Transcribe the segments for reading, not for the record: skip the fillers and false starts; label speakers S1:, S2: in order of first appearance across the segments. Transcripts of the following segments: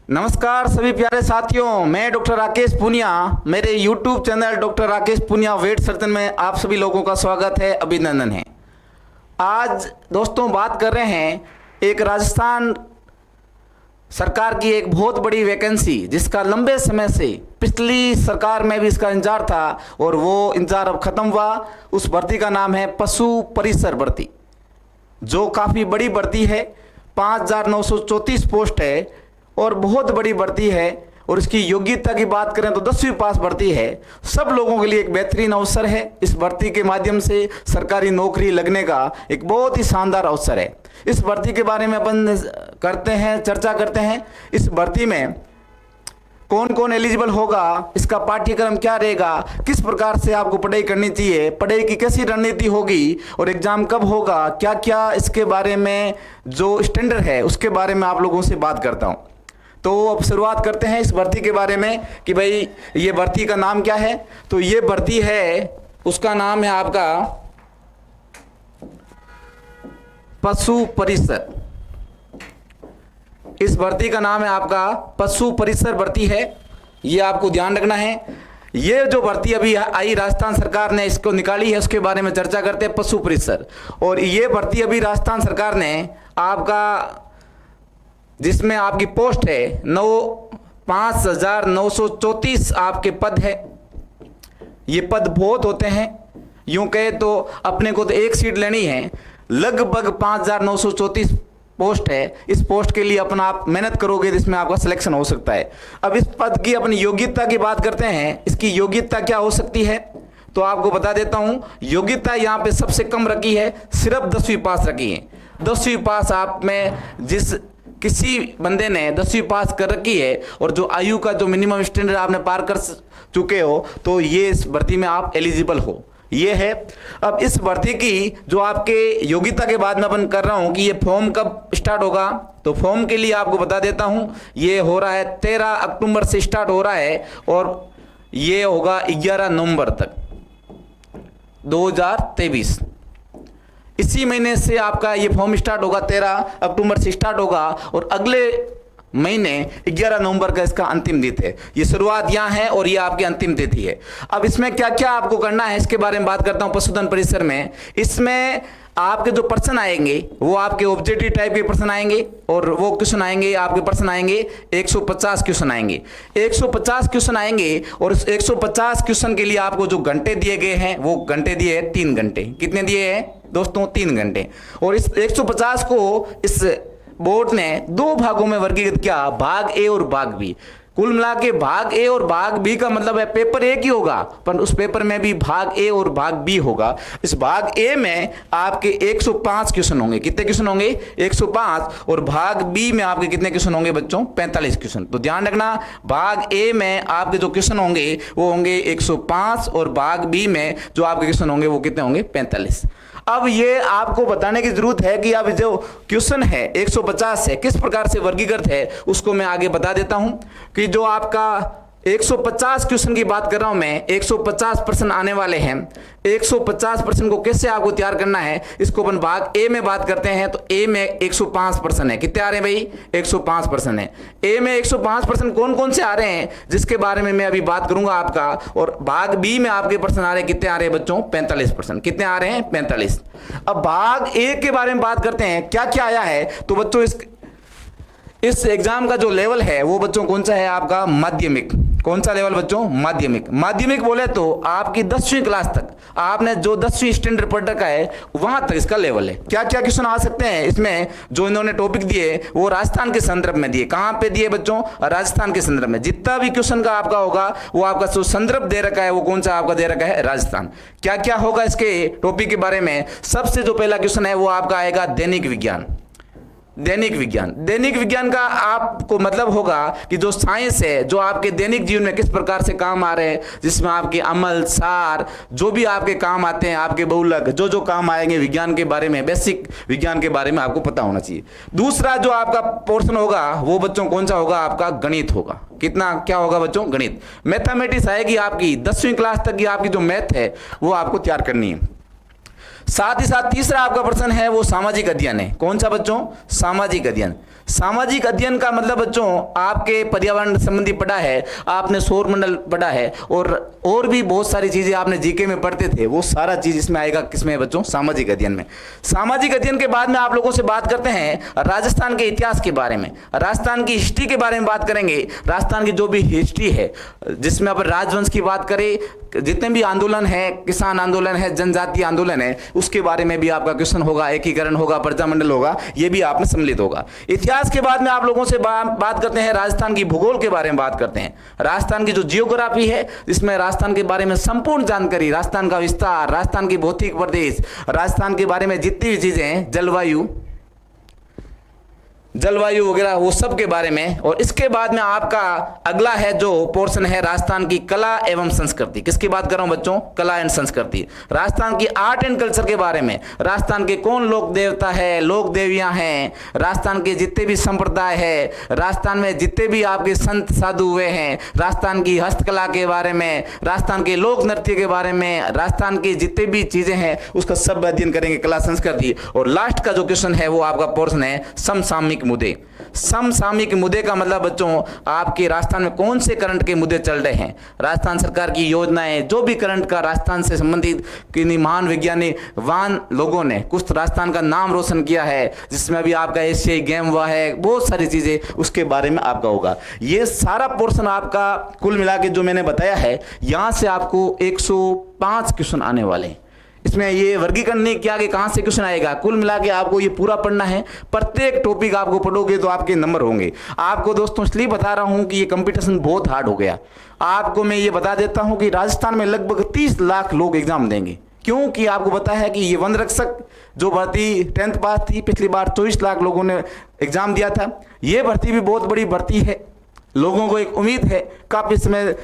S1: नमस्कार सभी प्यारे साथियों, मैं डॉक्टर राकेश पुनिया। मेरे YouTube channel doctor Rakesh Punia vet surgeon में आप सभी लोगों का स्वागत है, अभिनंदन है। आज दोस्तों बात कर रहे हैं एक राजस्थान सरकार की एक बहुत बड़ी वैकेंसी जिसका लंबे समय से पिछली सरकार में भी इसका इंतजार था और वो इंतजार अब खत्म हुआ। उस भर्ती का नाम है पशु परिसर भर्ती, जो काफ़ी बड़ी भर्ती है। 5,934 पोस्ट है और बहुत बड़ी भर्ती है। और इसकी योग्यता की बात करें तो 10वीं पास भर्ती है। सब लोगों के लिए एक बेहतरीन अवसर है। इस भर्ती के माध्यम से सरकारी नौकरी लगने का एक बहुत ही शानदार अवसर है। इस भर्ती के बारे में अपन चर्चा करते हैं। इस भर्ती में कौन कौन एलिजिबल होगा, इसका पाठ्यक्रम क्या रहेगा, किस प्रकार से आपको पढ़ाई करनी चाहिए, पढ़ाई की कैसी रणनीति होगी और एग्ज़ाम कब होगा, क्या क्या इसके बारे में जो स्टैंडर्ड है उसके बारे में आप लोगों से बात करता हूँ। तो अब शुरुआत करते हैं इस भर्ती के बारे में कि भाई ये भर्ती का नाम क्या है। तो ये भर्ती है, उसका नाम है आपका पशु परिसर। इस भर्ती का नाम है आपका पशु परिसर भर्ती है। ये आपको ध्यान रखना है। ये जो भर्ती अभी आई, राजस्थान सरकार ने इसको निकाली है, उसके बारे में चर्चा करते हैं। पशु परिसर, और ये भर्ती अभी राजस्थान सरकार ने आपका, जिसमें आपकी पोस्ट है 5,934 आपके पद है। ये पद बहुत होते हैं, यूं कहे तो अपने को तो एक सीट लेनी है, लगभग 5,934 पोस्ट है। इस पोस्ट के लिए अपना आप मेहनत करोगे तो इसमें आपका सिलेक्शन हो सकता है। अब इस पद की अपनी योग्यता की बात करते हैं। इसकी योग्यता क्या हो सकती है तो आपको बता देता हूं। योग्यता यहाँ पे सबसे कम रखी है, सिर्फ 10वीं पास रखी है। 10वीं पास आप में जिस किसी बंदे ने 10वीं पास कर रखी है और जो आयु का जो मिनिमम स्टैंडर्ड आपने पार कर चुके हो तो ये इस भर्ती में आप एलिजिबल हो, ये है। अब इस भर्ती की जो आपके योग्यता के बाद में अपन कर रहा हूं कि ये फॉर्म कब स्टार्ट होगा, तो फॉर्म के लिए आपको बता देता हूं। ये हो रहा है 13 अक्टूबर से स्टार्ट हो रहा है और ये होगा 11 नवंबर तक 2023। इसी महीने से आपका ये फॉर्म स्टार्ट होगा, 13 अक्टूबर से स्टार्ट होगा और अगले महीने 11 नवंबर का इसका अंतिम तिथि है। ये शुरुआत यहाँ है और ये आपकी अंतिम तिथि है। अब इसमें क्या क्या आपको करना है इसके बारे में बात करता हूँ। पशुधन परिसर में इसमें आपके जो प्रश्न आएंगे वो आपके ऑब्जेक्टिव टाइप के प्रश्न आएंगे और वो क्वेश्चन आएंगे, आपके प्रश्न आएंगे 150 क्वेश्चन आएंगे। 150 क्वेश्चन आएंगे और इस 150 क्वेश्चन के लिए आपको जो घंटे दिए गए हैं वो घंटे दिए हैं 3 घंटे। कितने दिए हैं दोस्तों? 3 घंटे। और इस 150 को इस बोर्ड ने 2 भागों में वर्गीकृत किया, भाग ए और भाग बी। कुल मिला के भाग ए और भाग बी का मतलब है पेपर एक ही होगा पर उस पेपर में भी भाग ए और भाग बी होगा। इस भाग ए में आपके 105 क्वेश्चन होंगे। कितने क्वेश्चन होंगे? 105। और भाग बी में आपके कितने क्वेश्चन होंगे बच्चों? 45 क्वेश्चन। तो ध्यान रखना, भाग ए में आपके जो क्वेश्चन होंगे वो होंगे 105 और भाग बी में जो आपके क्वेश्चन होंगे वो कितने होंगे? 45। अब ये आपको बताने की जरूरत है कि अब जो क्वेश्चन है 150 है किस प्रकार से वर्गीकृत है, उसको मैं आगे बता देता हूं कि जो आपका 150 क्वेश्चन की बात कर रहा हूं मैं, 150 प्रश्न आने वाले हैं। 150 प्रश्न को कैसे आपको तैयार करना है इसको अपन भाग ए में बात करते हैं। तो ए में 105 प्रश्न है। कितने आ रहे हैं भाई? 105 प्रश्न है। ए में 105 प्रश्न कौन कौन से आ रहे हैं जिसके बारे में मैं अभी बात करूंगा आपका। और भाग बी में आपके प्रश्न आ रहे हैं, कितने आ रहे हैं बच्चों? 45 प्रश्न। कितने आ रहे हैं? 45। अब भाग ए के बारे में बात करते हैं, क्या क्या आया है। तो बच्चों इस एग्जाम का जो लेवल है वो बच्चों कौन सा है? आपका माध्यमिक। कौन सा लेवल बच्चों? माध्यमिक। माध्यमिक बोले तो आपकी 10वीं क्लास तक आपने जो 10वीं स्टैंडर्ड पढ़ रखा है वहां तक इसका लेवल है। क्या क्या क्वेश्चन आ सकते हैं इसमें? जो इन्होंने टॉपिक दिए वो राजस्थान के संदर्भ में दिए। कहां पे दिए बच्चों? राजस्थान के संदर्भ में। जितना भी क्वेश्चन का आपका होगा वो आपका जो संदर्भ दे रखा है वो कौन सा आपका दे रखा है? राजस्थान। क्या क्या होगा इसके टॉपिक के बारे में? सबसे जो पहला क्वेश्चन है वो आपका आएगा दैनिक विज्ञान। दैनिक विज्ञान। दैनिक विज्ञान का आपको मतलब होगा कि जो साइंस है जो आपके दैनिक जीवन में किस प्रकार से काम आ रहे हैं, जिसमें आपके अमल सार जो भी आपके काम आते हैं, आपके बहुलक जो जो काम आएंगे विज्ञान के बारे में, बेसिक विज्ञान के बारे में आपको पता होना चाहिए। दूसरा जो आपका पोर्शन होगा वो बच्चों कौन सा होगा? आपका गणित होगा। कितना क्या होगा बच्चों? गणित। मैथमेटिक्स आएगी आपकी 10वीं क्लास तक की आपकी जो मैथ है वो आपको तैयार करनी है। साथ ही साथ तीसरा आपका प्रश्न है वो सामाजिक अध्ययन है। कौन सा बच्चों? सामाजिक अध्ययन। सामाजिक अध्ययन का मतलब बच्चों आपके पर्यावरण संबंधी पढ़ा है, आपने सौर मंडल पढ़ा है, और भी बहुत सारी चीजें आपने जीके में पढ़ते थे, वो सारा चीज इसमें आएगा। किसमें बच्चों? सामाजिक अध्ययन में। सामाजिक अध्ययन के बाद में आप लोगों से बात करते हैं राजस्थान के इतिहास के बारे में, राजस्थान की हिस्ट्री के बारे में बात करेंगे। राजस्थान की जो भी हिस्ट्री है, जिसमें अपन राजवंश की बात करें, जितने भी आंदोलन है, किसान आंदोलन है, जनजातीय आंदोलन है, उसके बारे में भी आपका क्वेश्चन होगा, एकीकरण होगा, प्रजामंडल होगा, ये भी आपने सम्मिलित होगा। इतिहास के बाद में आप लोगों से बात करते हैं राजस्थान की भूगोल के बारे में बात करते हैं। राजस्थान की जो जियोग्राफी है, जिसमें राजस्थान के बारे में संपूर्ण जानकारी, राजस्थान का विस्तार, राजस्थान की भौतिक प्रदेश, राजस्थान के बारे में जितनी भी चीजें हैं, जलवायु वगैरह, वो सब के बारे में। और इसके बाद में आपका अगला है जो पोर्शन है राजस्थान की कला एवं संस्कृति। किसकी बात कर रहा हूं बच्चों? कला एंड संस्कृति। राजस्थान की आर्ट एंड कल्चर के बारे में, राजस्थान के कौन लोक देवता है, लोक देवियां हैं, राजस्थान के जितने भी संप्रदाय है, राजस्थान में जितने भी आपके संत साधु हुए हैं, राजस्थान की हस्तकला के बारे में, राजस्थान के लोक नृत्य के बारे में, राजस्थान की जितने भी चीजें हैं उसका सब अध्ययन करेंगे, कला संस्कृति। और लास्ट का जो क्वेश्चन है वो आपका पोर्शन है समसामयिक मुद्दे। समसामयिक मुद्दे का मतलब बच्चों आपके राजस्थान में कौन से करंट के मुद्दे चल रहे हैं, राजस्थान सरकार की योजनाएं, जो भी करंट का राजस्थान से संबंधित किन्हीं महान वैज्ञानिकवान लोगों ने कुछ राजस्थान का नाम रोशन किया है, जिसमें अभी आपका एशियाई गेम हुआ है, बहुत सारी चीजें उसके बारे में आपका होगा। ये सारा पोर्शन आपका कुल मिला के जो मैंने बताया है, यहां से आपको 105 क्वेश्चन आने वाले हैं। इसमें ये वर्गीकरण नहीं किया कि कहां से क्वेश्चन आएगा, कुल मिला के आपको ये पूरा पढ़ना है। प्रत्येक टॉपिक आपको पढ़ोगे तो आपके नंबर होंगे। आपको दोस्तों इसलिए बता रहा हूं कि ये कंपटीशन बहुत हार्ड हो गया। आपको मैं ये बता देता हूं कि राजस्थान में लगभग 30 लाख लोग एग्जाम देंगे, क्योंकि आपको पता है कि ये वन रक्षक जो भर्ती 10th पास थी, पिछली बार 24 लाख लोगों ने एग्जाम दिया था। ये भर्ती भी बहुत बड़ी भर्ती है, लोगों को एक उम्मीद है, काफी समय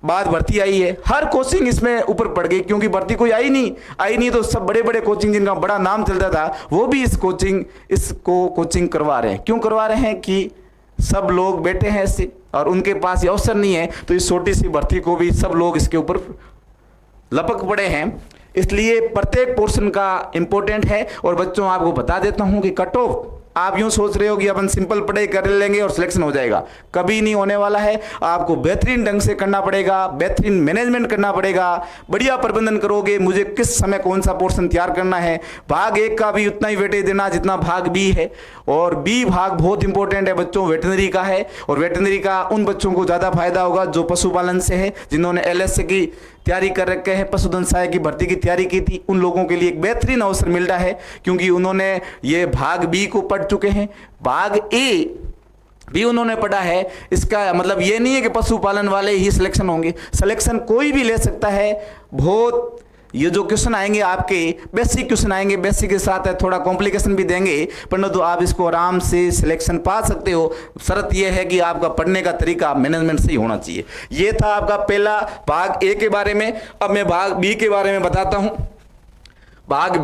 S1: बाद भर्ती आई है। हर कोचिंग इसमें ऊपर पड़ गई, क्योंकि भर्ती कोई आई नहीं तो सब बड़े बड़े कोचिंग जिनका बड़ा नाम चलता था वो भी इसको कोचिंग करवा रहे हैं। क्यों करवा रहे हैं? कि सब लोग बैठे हैं ऐसे और उनके पास ये अवसर नहीं है, तो इस छोटी सी भर्ती को भी सब लोग इसके ऊपर लपक पड़े हैं। इसलिए प्रत्येक पोर्शन का इंपॉर्टेंट है। और बच्चों आपको बता देता हूं कि कट ऑफ, आप यूं सोच रहे हो कि अपन सिंपल पढ़ाई कर लेंगे और सिलेक्शन हो जाएगा, कभी नहीं होने वाला है। आपको बेहतरीन ढंग से करना पड़ेगा, बेहतरीन मैनेजमेंट करना पड़ेगा, बढ़िया प्रबंधन करोगे, मुझे किस समय कौन सा पोर्शन तैयार करना है। भाग 1 का भी उतना ही वेटेज देना जितना भाग बी है, और बी भाग बहुत इंपॉर्टेंट है बच्चों, वेटनरी का है। और वेटनरी का उन बच्चों को ज़्यादा फायदा होगा जो पशुपालन से है, जिन्होंने LS की तैयारी कर रखे हैं, पशुधन सहायक की भर्ती की तैयारी की थी, उन लोगों के लिए एक बेहतरीन अवसर मिल रहा है, क्योंकि उन्होंने ये भाग बी को पढ़ चुके हैं। भाग ए भी उन्होंने पढ़ा है। इसका मतलब ये नहीं है कि पशुपालन वाले ही सिलेक्शन होंगे, सिलेक्शन कोई भी ले सकता है। बहुत ये जो क्वेश्चन आएंगे आपके बेसिक क्वेश्चन आएंगे, बेसिक के साथ है थोड़ा कॉम्प्लिकेशन भी देंगे, परंतु तो आप इसको आराम से सिलेक्शन पा सकते हो। शर्त यह है कि आपका पढ़ने का तरीका, मैनेजमेंट सही होना चाहिए। ये था आपका पहला भाग ए के बारे में। अब मैं भाग बी के बारे में बताता हूं। भाग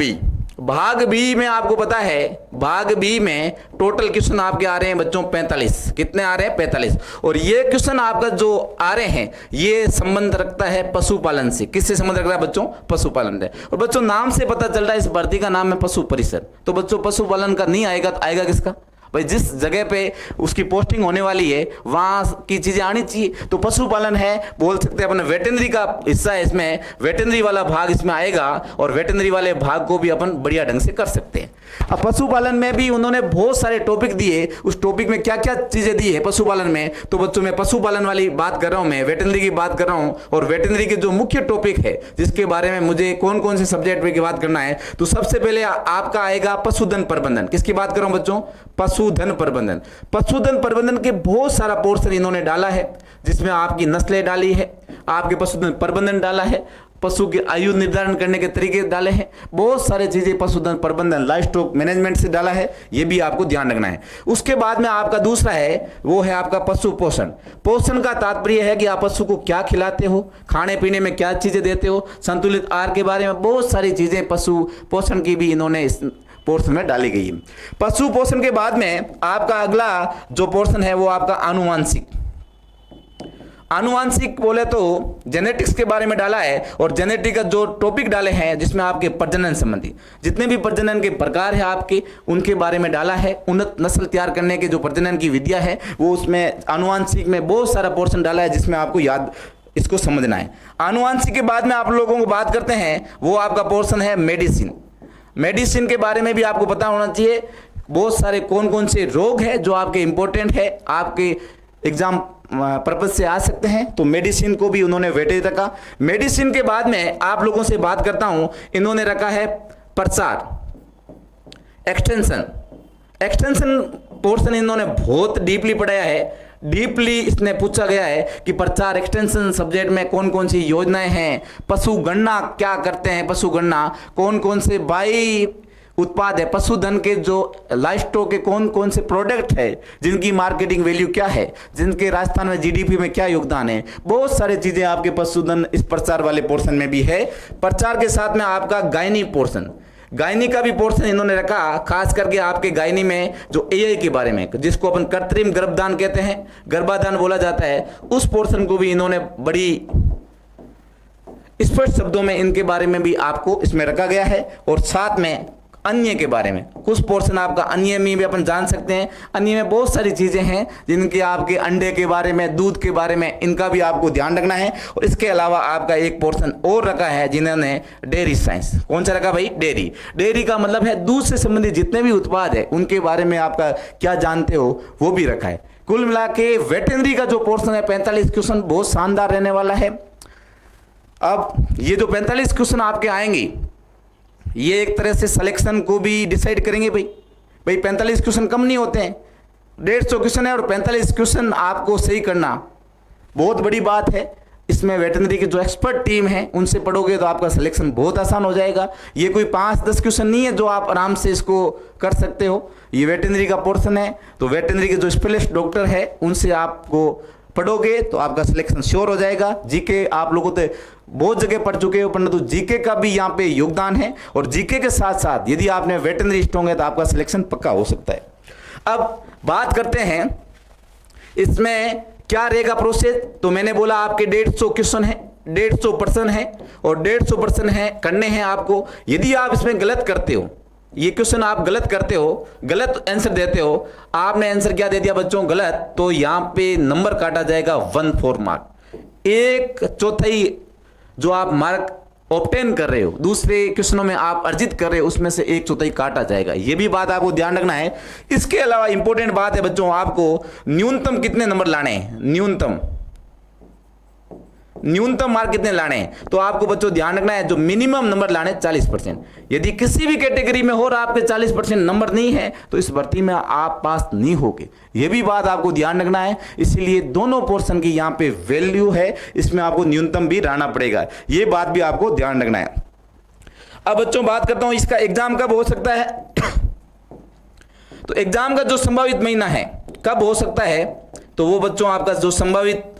S1: बी में आपको पता है, भाग बी में टोटल क्वेश्चन आपके आ रहे हैं बच्चों 45। कितने आ रहे हैं? 45। और ये क्वेश्चन आपका जो आ रहे हैं ये संबंध रखता है पशुपालन से। किससे संबंध रखता है बच्चों? पशुपालन से। और बच्चों नाम से पता चल रहा है इस भर्ती का नाम है पशु परिषद, तो बच्चों पशुपालन का नहीं आएगा तो आएगा किसका? भाई जिस जगह पे उसकी पोस्टिंग होने वाली है वहां की चीजें आनी चाहिए। तो पशुपालन है, बोल सकते हैं अपन वेटनरी का हिस्सा है, इसमें वेटनरी वाला भाग इसमें आएगा, और वेटनरी वाले भाग को भी अपन बढ़िया ढंग से कर सकते हैं। अब पशुपालन में भी उन्होंने बहुत सारे टॉपिक दिए, उस टॉपिक में क्या क्या चीजें दी है पशुपालन में, तो बच्चों मैं पशुपालन वाली बात कर रहा हूं, मैं वेटनरी की बात कर रहा हूं। और वेटनरी के जो मुख्य टॉपिक है जिसके बारे में मुझे कौन कौन से सब्जेक्ट की बात करना है, तो सबसे पहले आपका आएगा पशुधन प्रबंधन। किसकी बात कर रहा हूं बच्चों? पशुधन प्रबंधन। पशुधन प्रबंधन के बहुत सारा पोर्शन इन्होंने डाला है, जिसमें आपकी नस्लें डाली है, आपके पशुधन प्रबंधन डाला है, पशु की आयु निर्धारण करने के तरीके डाले हैं, बहुत सारे चीजें पशुधन प्रबंधन लाइफ स्टॉक मैनेजमेंट से डाला है, ये भी आपको ध्यान रखना है। उसके बाद में आपका दूसरा है वो है आपका पशु पोषण। पोषण का तात्पर्य है कि आप पशु को क्या खिलाते हो, खाने पीने में क्या चीजें देते हो, संतुलित आहार के बारे में बहुत सारी चीजें पशु पोषण की भी इन्होंने इस पोर्शन में डाली गई है। पशु पोषण के बाद में आपका अगला जो पोर्शन है वो आपका आनुवांशिक। आनुवांशिक बोले तो जेनेटिक्स के बारे में डाला है, और जेनेटिक का जो टॉपिक डाले हैं जिसमें आपके प्रजनन संबंधी जितने भी प्रजनन के प्रकार है आपके, उनके बारे में डाला है। उन्नत नस्ल तैयार करने के जो प्रजनन की विधियां है वो उसमें आनुवांशिक में बहुत सारा पोर्शन डाला है, जिसमें आपको याद इसको समझना है। आनुवांशिक के बाद में आप लोगों को बात करते हैं, वो आपका पोर्शन है मेडिसिन। मेडिसिन के बारे में भी आपको पता होना चाहिए, बहुत सारे कौन कौन से रोग है जो आपके इंपॉर्टेंट है, आपके एग्जाम पर्पज से आ सकते हैं, तो मेडिसिन को भी उन्होंने वेटेज रखा। मेडिसिन के बाद में आप लोगों से बात करता हूं, इन्होंने रखा है प्रचार, एक्सटेंशन पोर्शन इन्होंने बहुत डीपली पढ़ाया है। डीपली इसने पूछा गया है कि प्रचार एक्सटेंशन सब्जेक्ट में कौन कौन सी योजनाएं हैं, पशु गणना क्या करते हैं, पशु गणना कौन कौन से बाई उत्पाद है, पशुधन के जो लाइफ स्टॉक के कौन कौन से प्रोडक्ट है जिनकी मार्केटिंग वैल्यू क्या है, जिनके राजस्थान में जीडीपी में क्या योगदान है, बहुत सारी चीजें आपके पशुधन इस प्रचार वाले पोर्शन में भी है। प्रचार के साथ में आपका गायनी पोर्शन, गायनी का भी पोर्शन इन्होंने रखा, खास करके आपके गायनी में जो एआई के बारे में, जिसको अपन कृत्रिम गर्भदान कहते हैं, गर्भाधान बोला जाता है, उस पोर्शन को भी इन्होंने बड़ी स्पष्ट शब्दों में इनके बारे में भी आपको इसमें रखा गया है। और साथ में अन्य के बारे में कुछ पोर्शन आपका अन्य में भी अपन जान सकते हैं। अन्य में बहुत सारी चीजें हैं जिनके आपके अंडे के बारे में, दूध के बारे में, इनका भी आपको ध्यान रखना है। और इसके अलावा आपका एक पोर्शन और रखा है जिन्होंने डेयरी साइंस। कौन सा रखा भाई? डेयरी। डेयरी का मतलब है दूध से संबंधित जितने भी उत्पाद है उनके बारे में आपका क्या जानते हो वो भी रखा है। कुल मिला के वेटरनरी का जो पोर्शन है 45 क्वेश्चन बहुत शानदार रहने वाला है। अब ये जो 45 क्वेश्चन आपके आएंगे ये एक तरह से सिलेक्शन को भी डिसाइड करेंगे। भाई 45 क्वेश्चन कम नहीं होते हैं, 150 क्वेश्चन है और 45 क्वेश्चन आपको सही करना बहुत बड़ी बात है। इसमें वेटरनरी की जो एक्सपर्ट टीम है उनसे पढ़ोगे तो आपका सिलेक्शन बहुत आसान हो जाएगा। ये कोई 5-10 क्वेश्चन नहीं है जो आप आराम से इसको कर सकते हो। ये वेटरनरी का पोर्शन है, तो वेटरनरी के जो स्पेशलिस्ट डॉक्टर है उनसे आपको पढ़ोगे तो आपका सिलेक्शन श्योर हो जाएगा। जीके आप लोगों तो बहुत जगह पढ़ चुके हो, परंतु जीके का भी यहाँ पे योगदान है। और जीके के साथ साथ यदि आपने वेटरनरिस्ट होंगे तो आपका सिलेक्शन पक्का हो सकता है। अब बात करते हैं इसमें क्या रहेगा प्रोसेस। तो मैंने बोला आपके 150 क्वेश्चन है, 150 प्रश्न है और 150 प्रश्न है करने हैं आपको। यदि आप इसमें गलत करते हो, ये क्वेश्चन आप गलत करते हो, गलत आंसर देते हो, आपने आंसर क्या दे दिया बच्चों गलत, तो यहाँ पे नंबर काटा जाएगा 1/4 मार्क। 1/4 जो आप मार्क ऑब्टेन कर रहे हो, दूसरे क्वेश्चनों में आप अर्जित कर रहे हो, उसमें से 1/4 काटा जाएगा। ये भी बात आपको ध्यान रखना है। इसके अलावा इंपॉर्टेंट बात है बच्चों, आपको न्यूनतम कितने नंबर लाने हैं, न्यूनतम मार्क कितने लाने हैं, तो आपको बच्चों ध्यान रखना है जो मिनिमम नंबर लाने 40%। यदि किसी भी कैटेगरी में हो और आपके 40% नंबर नहीं है तो इस भर्ती में आप पास नहीं होगे। यह भी बात आपको ध्यान रखना है। इसीलिए दोनों पोर्शन की यहाँ पे वैल्यू है, इसमें आपको न्यूनतम भी रहना पड़ेगा। ये बात भी आपको ध्यान रखना है। अब बच्चों बात करता हूं इसका एग्जाम कब हो सकता है। तो एग्जाम का जो संभावित महीना है कब हो सकता है, तो वो बच्चों आपका जो संभावित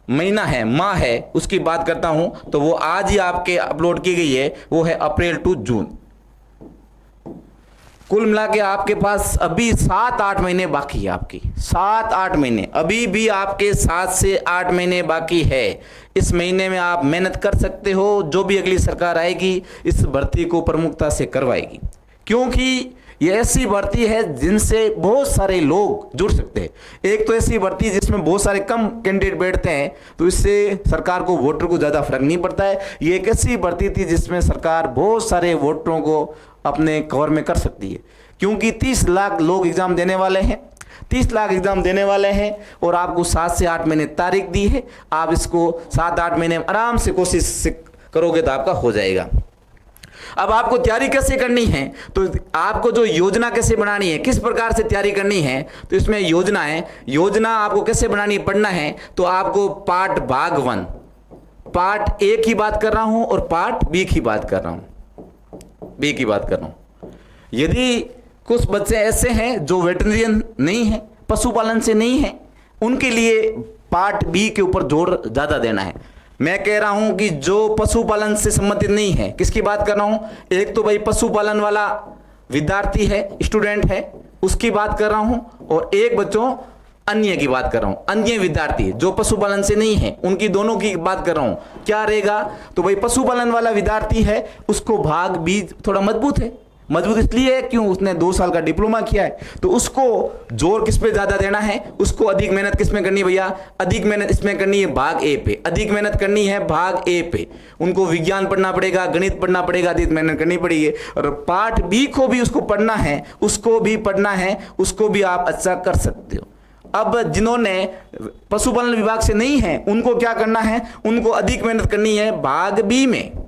S1: महीना है, माह है, उसकी बात करता हूं तो वो आज ही आपके अपलोड की गई है, वो है अप्रैल टू जून। कुल मिला के आपके पास अभी 7-8 महीने बाकी है। आपकी 7-8 महीने, अभी भी आपके 7 से 8 महीने बाकी है। इस महीने में आप मेहनत कर सकते हो। जो भी अगली सरकार आएगी इस भर्ती को प्रमुखता से करवाएगी, क्योंकि ये ऐसी भर्ती है जिनसे बहुत सारे लोग जुड़ सकते हैं। एक तो ऐसी भर्ती जिसमें बहुत सारे कम कैंडिडेट बैठते हैं, तो इससे सरकार को, वोटर को ज़्यादा फर्क नहीं पड़ता है। ये एक ऐसी भर्ती थी जिसमें सरकार बहुत सारे वोटरों को अपने कवर में कर सकती है, क्योंकि 30 लाख लोग एग्ज़ाम देने वाले हैं, 30 लाख एग्ज़ाम देने वाले हैं और आपको 7 से 8 महीने तारीख दी है। आप इसको 7-8 महीने आराम से कोशिश करोगे तो आपका हो जाएगा। अब आपको तैयारी कैसे करनी है, तो आपको जो योजना कैसे बनानी है, किस प्रकार से तैयारी करनी है, तो इसमें योजना है। योजना आपको कैसे बनानी, पढ़ना है, तो आपको पार्ट भाग 1, पार्ट ए की बात कर रहा हूं और पार्ट बी की बात कर रहा हूं, यदि कुछ बच्चे ऐसे हैं जो वेटरनरियन नहीं है, पशुपालन से नहीं है, उनके लिए पार्ट बी के ऊपर जोर ज़्यादा देना है। मैं कह रहा हूं कि जो पशुपालन से संबंधित नहीं है, किसकी बात कर रहा हूं, एक तो भाई पशुपालन वाला विद्यार्थी है, स्टूडेंट है, उसकी बात कर रहा हूं, और एक बच्चों अन्य की बात कर रहा हूं, अन्य विद्यार्थी जो पशुपालन से नहीं है उनकी दोनों की बात कर रहा हूं, क्या रहेगा? तो भाई पशुपालन वाला विद्यार्थी है उसको भाग बी थोड़ा मजबूत है। मजबूत इसलिए है क्यों, उसने 2 साल का डिप्लोमा किया है, तो उसको जोर किस पे ज्यादा देना है, उसको अधिक मेहनत किस में करनी है भैया? अधिक मेहनत इसमें करनी है भाग ए पे, अधिक मेहनत करनी है भाग ए पे। उनको विज्ञान पढ़ना पड़ेगा, गणित पढ़ना पड़ेगा, अधिक मेहनत करनी पड़ेगी। और पार्ट बी को भी उसको पढ़ना है, उसको भी पढ़ना है, उसको भी आप अच्छा कर सकते हो। अब जिन्होंने पशुपालन विभाग से नहीं है उनको क्या करना है? उनको अधिक मेहनत करनी है भाग बी में।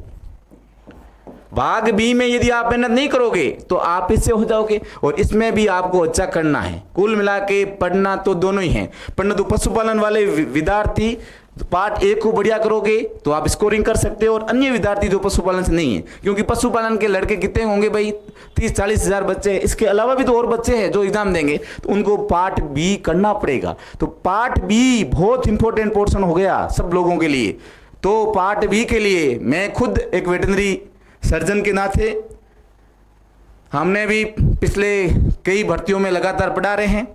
S1: भाग बी में यदि आप मेहनत नहीं करोगे तो आप इससे हो जाओगे, और इसमें भी आपको अच्छा करना है। कुल मिला के पढ़ना तो दोनों ही है, पढ़ना तो पशुपालन वाले विद्यार्थी पार्ट ए को बढ़िया करोगे तो आप स्कोरिंग कर सकते हो, और अन्य विद्यार्थी जो पशुपालन से नहीं है, क्योंकि पशुपालन के लड़के कितने होंगे भाई? 30-40 हजार बच्चे, इसके अलावा भी तो और बच्चे हैं जो एग्जाम देंगे, तो उनको पार्ट बी करना पड़ेगा। तो पार्ट बी बहुत इंपॉर्टेंट पोर्शन हो गया सब लोगों के लिए। तो पार्ट बी के लिए मैं खुद एक वेटरनरी सर्जन के नाते हमने भी पिछले कई भर्तियों में लगातार पढ़ा रहे हैं,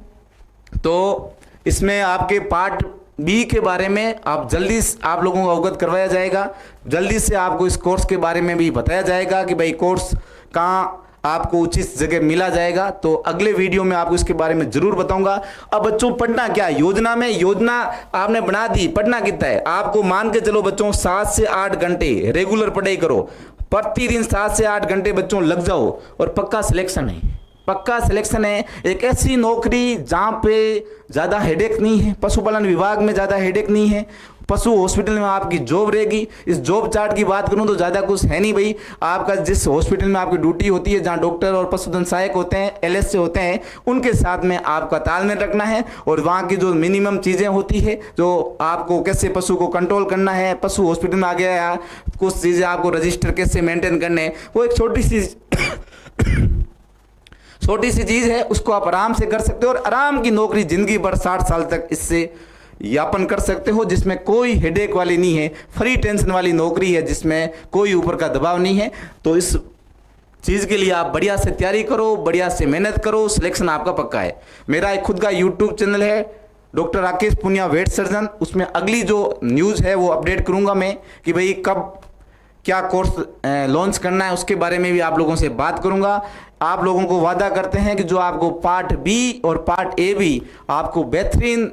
S1: तो इसमें आपके पार्ट बी के बारे में आप जल्दी आप लोगों को अवगत करवाया जाएगा। जल्दी से आपको इस कोर्स के बारे में भी बताया जाएगा कि भाई कोर्स कहाँ आपको उचित जगह मिला जाएगा। तो अगले वीडियो में आपको इसके बारे में जरूर बताऊंगा। अब बच्चों पढ़ना क्या है? योजना में योजना आपने बना दी, पढ़ना कितना है? आपको मान के चलो बच्चों 7 से 8 घंटे रेगुलर पढ़ाई करो, प्रतिदिन 7 से 8 घंटे बच्चों लग जाओ, और पक्का सिलेक्शन है। पक्का सिलेक्शन है। एक ऐसी नौकरी जहाँ पे ज़्यादा हेडेक नहीं है, पशुपालन विभाग में ज़्यादा हेडेक नहीं है, पशु हॉस्पिटल में आपकी जॉब रहेगी। इस जॉब चार्ट की बात करूं तो ज़्यादा कुछ है नहीं भाई। आपका जिस हॉस्पिटल में आपकी ड्यूटी होती है, जहां डॉक्टर और पशुधन सहायक होते हैं, एलएस से होते हैं, उनके साथ में आपका तालमेल रखना है, और वहां की जो मिनिमम चीज़ें होती है, जो आपको कैसे पशु को कंट्रोल करना है, पशु हॉस्पिटल में आ गया कुछ चीज़ें आपको रजिस्टर कैसे मेंटेन करने, वो एक छोटी सी चीज़ है, उसको आप आराम से कर सकते हो, और आराम की नौकरी जिंदगी भर 60 साल तक इससे यापन कर सकते हो, जिसमें कोई हेडेक वाली नहीं है, फ्री टेंशन वाली नौकरी है, जिसमें कोई ऊपर का दबाव नहीं है। तो इस चीज़ के लिए आप बढ़िया से तैयारी करो, बढ़िया से मेहनत करो, सिलेक्शन आपका पक्का है। मेरा एक खुद का यूट्यूब चैनल है doctor Rakesh Punia vet surgeon, उसमें अगली जो न्यूज़ है वो अपडेट करूँगा मैं कि भाई कब क्या कोर्स लॉन्च करना है, उसके बारे में भी आप लोगों से बात करूंगा। आप लोगों को वादा करते हैं कि जो आपको पार्ट बी और पार्ट ए भी आपको बेहतरीन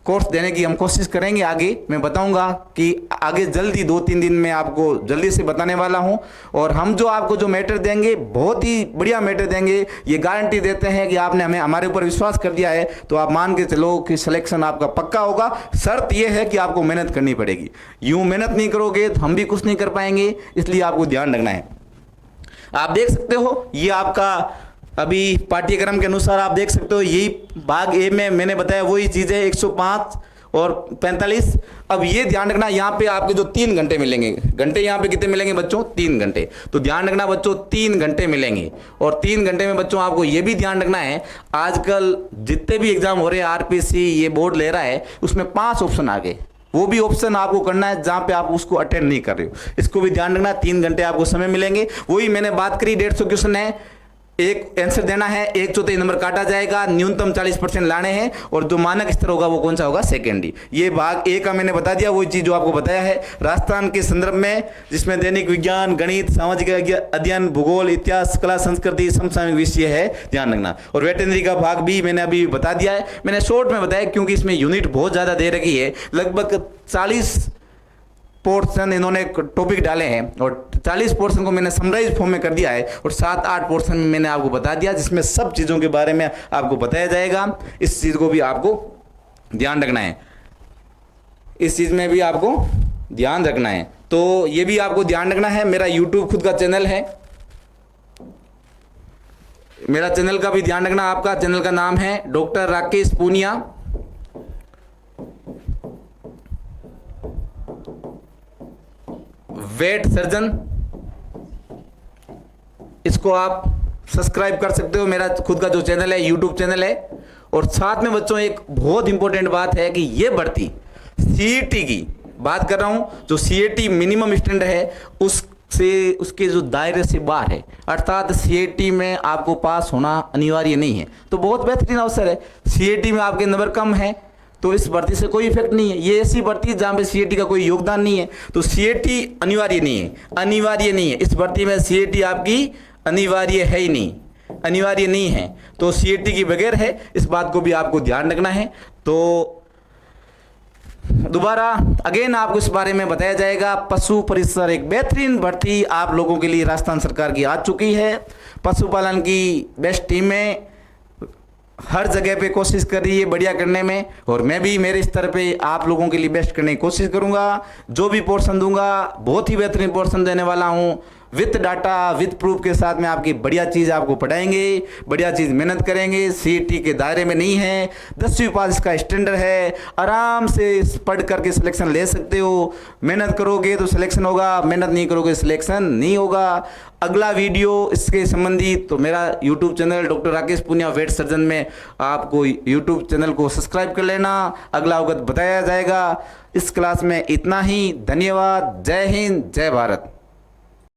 S1: कोर्स देने की हम कोशिश करेंगे। आगे मैं बताऊंगा कि आगे जल्दी 2-3 दिन में आपको जल्दी से बताने वाला हूं, और हम जो आपको जो मैटर देंगे बहुत ही बढ़िया मैटर देंगे। ये गारंटी देते हैं कि आपने हमें हमारे ऊपर विश्वास कर दिया है तो आप मान के चलो कि सिलेक्शन आपका पक्का होगा। शर्त यह है कि आपको मेहनत करनी पड़ेगी, यूं मेहनत नहीं करोगे तो हम भी कुछ नहीं कर पाएंगे, इसलिए आपको ध्यान रखना है। आप देख सकते हो ये आपका अभी पाठ्यक्रम के अनुसार आप देख सकते हो, यही भाग ए में मैंने बताया वही चीज़ है, 105 और 45। अब ये ध्यान रखना, यहाँ पे आपके जो 3 घंटे मिलेंगे, घंटे यहाँ पे कितने मिलेंगे बच्चों? 3 घंटे। तो ध्यान रखना बच्चों 3 घंटे मिलेंगे, और 3 घंटे में बच्चों आपको ये भी ध्यान रखना है, आजकल जितने भी एग्जाम हो रहे हैं, आरपीसी ये बोर्ड ले रहा है, उसमें 5 ऑप्शन आ गए, वो भी ऑप्शन आपको करना है जहां पे आप उसको अटेंड नहीं कर रहे हो। इसको भी ध्यान रखना, 3 घंटे आपको समय मिलेंगे। वही मैंने बात करी, 150 क्वेश्चन है, एक आंसर देना है, 1/4 नंबर काटा जाएगा, न्यूनतम 40% लाने हैं, और जो मानक स्तर होगा वो कौन सा होगा? सेकेंडरी। ये भाग ए का मैंने बता दिया, वही चीज जो आपको बताया है राजस्थान के संदर्भ में, जिसमें दैनिक विज्ञान, गणित, सामाजिक अध्ययन, भूगोल, इतिहास, कला, संस्कृति, समसामयिक विषय है, ध्यान रखना। और वेटरनरी का भाग भी मैंने अभी बता दिया है, मैंने शॉर्ट में बताया क्योंकि इसमें यूनिट बहुत ज्यादा दे रखी है, लगभग 40 पोर्शन इन्होंने टॉपिक डाले हैं, और 40 पोर्शन को मैंने समराइज फॉर्म में कर दिया है, और 7-8 पोर्शन में मैंने आपको बता दिया, जिसमें सब चीज़ों के बारे में आपको बताया जाएगा। इस चीज़ को भी आपको ध्यान रखना है, इस चीज़ में भी आपको ध्यान रखना है। तो ये भी आपको ध्यान रखना है। मेरा यूट्यूब खुद का चैनल है, मेरा चैनल का भी ध्यान रखना। आपका चैनल का नाम है doctor Rakesh Punia vet surgeon, इसको आप सब्सक्राइब कर सकते हो। मेरा खुद का जो चैनल है, यूट्यूब चैनल है। और साथ में बच्चों एक बहुत इंपॉर्टेंट बात है कि ये भर्ती सीईटी की बात कर रहा हूं, जो सीईटी मिनिमम स्टैंडर्ड है से उसके जो दायरे से बाहर है, अर्थात सीएटी में आपको पास होना अनिवार्य नहीं है, तो बहुत बेहतरीन अवसर है। सीएटी में आपके नंबर कम है तो इस भर्ती से कोई इफेक्ट नहीं है। ये ऐसी भर्ती है जहाँ पे सीएटी का कोई योगदान नहीं है, तो सीएटी अनिवार्य नहीं है, अनिवार्य नहीं है। इस भर्ती में सीएटी आपकी अनिवार्य है ही नहीं, अनिवार्य नहीं है, तो सीएटी की बगैर है, इस बात को भी आपको ध्यान रखना है। तो दोबारा अगेन आपको इस बारे में बताया जाएगा। पशु परिसर एक बेहतरीन भर्ती आप लोगों के लिए राजस्थान सरकार की आ चुकी है। पशुपालन की बेस्ट टीमें हर जगह पे कोशिश कर रही है बढ़िया करने में, और मैं भी मेरे स्तर पे आप लोगों के लिए बेस्ट करने की कोशिश करूंगा। जो भी पोर्शन दूंगा बहुत ही बेहतरीन पोर्शन देने वाला हूँ, विथ डाटा विथ प्रूफ के साथ में आपकी बढ़िया चीज़ आपको पढ़ाएंगे, बढ़िया चीज़ मेहनत करेंगे। सीईटी के दायरे में नहीं है, 10वीं पास इसका स्टैंडर्ड है, आराम से पढ़ करके सिलेक्शन ले सकते हो। मेहनत करोगे तो सिलेक्शन होगा, मेहनत नहीं करोगे सिलेक्शन नहीं होगा। अगला वीडियो इसके संबंधी तो मेरा YouTube channel doctor Rakesh Punia vet surgeon में आपको यूट्यूब चैनल को सब्सक्राइब कर लेना, अगला अवगत बताया जाएगा। इस क्लास में इतना ही, धन्यवाद, जय हिंद, जय भारत।